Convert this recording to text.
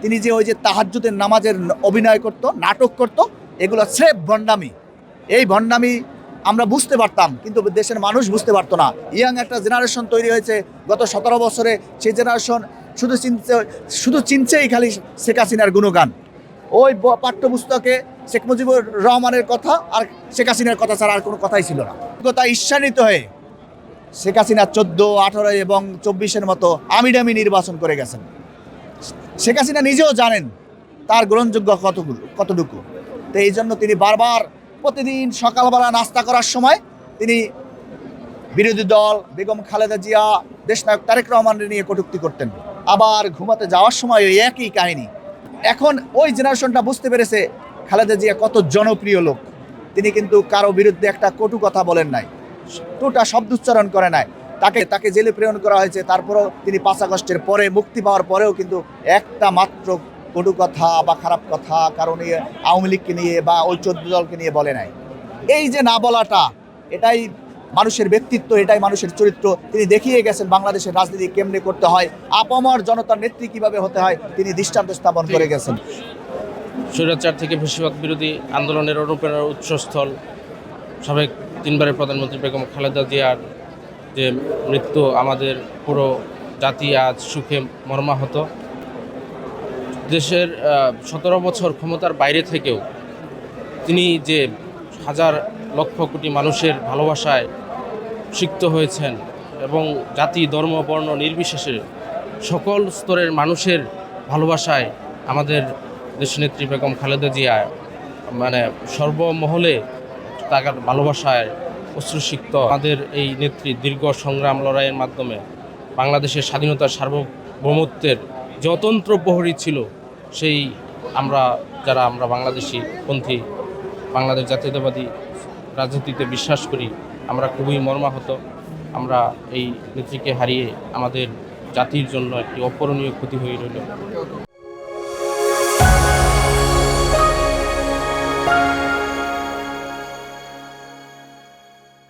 তিনি যে ওই যে তাহাজ্জুদের নামাজের অভিনয় করত, নাটক করত, এগুলো স্রেফ ভণ্ডামি। এই ভণ্ডামি আমরা বুঝতে পারতাম, কিন্তু দেশের মানুষ বুঝতে পারতো না। ইয়াং একটা জেনারেশন তৈরি হয়েছে গত 17 বছরে। সেই জেনারেশন শুধু চিনছেই খালি শেখ হাসিনার গুণগান। ওই পাঠ্যপুস্তকে শেখ মুজিবুর রহমানের কথা আর শেখ হাসিনার কথা ছাড়া আর কোনো কথাই ছিল না। তা ঈর্ষান্বিত হয়ে শেখ হাসিনা 14, 18 এবং 24-এর মতো আমিডামি নির্বাচন করে গেছেন। শেখ হাসিনা নিজেও জানেন তার গ্রহণযোগ্য কতটুকু। তো এই জন্য তিনি বারবার প্রতিদিন সকালবেলা নাস্তা করার সময় তিনি বিরোধী দল, বেগম খালেদা জিয়া, দেশনায়ক তারেক রহমানের নিয়ে কটূক্তি করতেন। আবার ঘুমাতে যাওয়ার সময় ওই একই কাহিনী। এখন ওই জেনারেশনটা বুঝতে পেরেছে খালেদা জিয়া কত জনপ্রিয় লোক। তিনি কিন্তু কারো বিরুদ্ধে একটা কটু কথা বলেন নাই, টুটা শব্দ উচ্চারণ করে নাই। তাকে জেলে প্রেরণ করা হয়েছে, তারপরেও তিনি 5 আগস্টের পরে মুক্তি পাওয়ার পরেও কিন্তু একটা মাত্র কটু কথা বা খারাপ কথা কারণ আওয়ামী লীগকে নিয়ে বা ওই 14 দলকে নিয়ে বলে নাই। এই যে না বলাটা, এটাই মানুষের ব্যক্তিত্ব, এটাই মানুষের চরিত্র। তিনি দেখিয়ে গেছেন বাংলাদেশের রাজনীতি কেমনে করতে হয়, আপামর জনতার নেত্রী কিভাবে হতে হয়, তিনি দৃষ্টান্ত স্থাপন করে গেছেন। স্বৈরাচার থেকে ফ্যাসিবাদ বিরোধী আন্দোলনের অনুপ্রেরণার উৎসস্থল সাবেক 3বারের প্রধানমন্ত্রী বেগম খালেদা জিয়ার যে মৃত্যু, আমাদের পুরো জাতি আজ সুখে মর্মাহত। দেশের 17 বছর ক্ষমতার বাইরে থেকেও তিনি যে হাজার লক্ষ কোটি মানুষের ভালোবাসায় সিক্ত হয়েছেন এবং জাতি, ধর্ম, বর্ণ নির্বিশেষে সকল স্তরের মানুষের ভালোবাসায় আমাদের দেশনেত্রী বেগম খালেদা জিয়া সর্বমহলে তার ভালোবাসায় অশ্রুসিক্ত। আমাদের এই নেত্রী দীর্ঘ সংগ্রাম লড়াইয়ের মাধ্যমে বাংলাদেশের স্বাধীনতার সার্বভৌমত্বের যে অতন্ত্র প্রহরী ছিল, সেই আমরা বাংলাদেশি পন্থী, বাংলাদেশ জাতীয়তাবাদী রাজনীতিতে বিশ্বাস করি, আমরা খুবই মর্মাহত। আমরা এই নেত্রীকে হারিয়ে আমাদের জাতির জন্য একটি অপূরণীয় ক্ষতি হয়ে রইল।